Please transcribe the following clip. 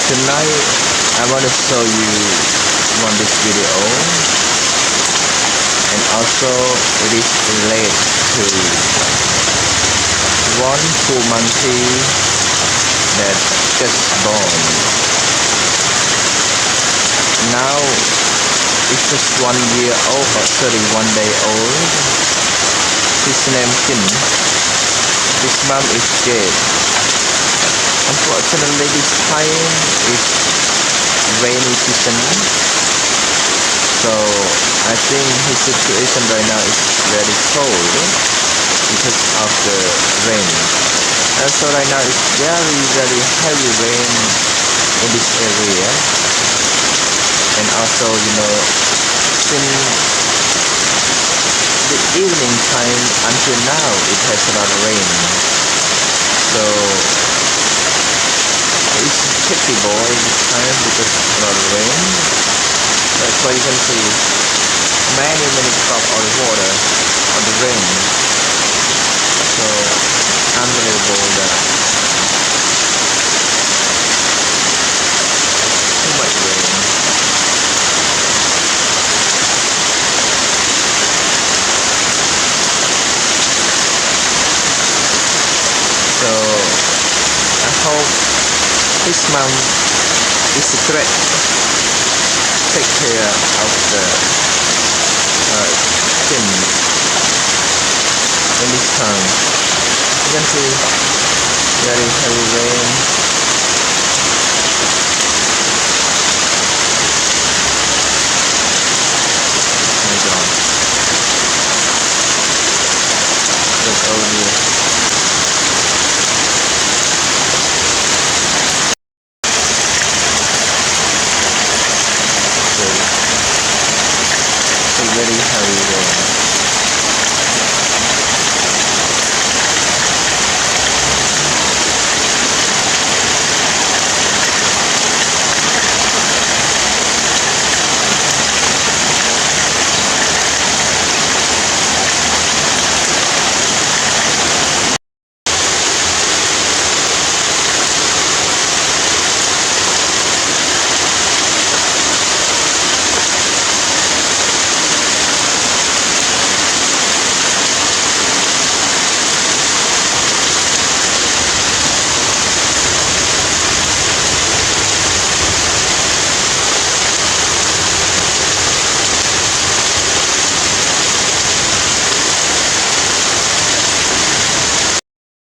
Tonight I want to show you on this video, and also it is related to one full monkey that just born. Now it's just 1 year old, or sorry, 1 day old. His name Jinx. His mom is dead. Unfortunately, this time is rainy season, so I think his situation right now is very cold because of the rain. Also right now it's very heavy rain in this area, and also since the evening time until now it has a lot of rain, so it's tricky boy this time because a lot of rain. That's why you can see many crops on water on the rain. So unbelievable that too much rain. So I hope his mom is correct, take care of the Jinx in this time. You can see very heavy rain.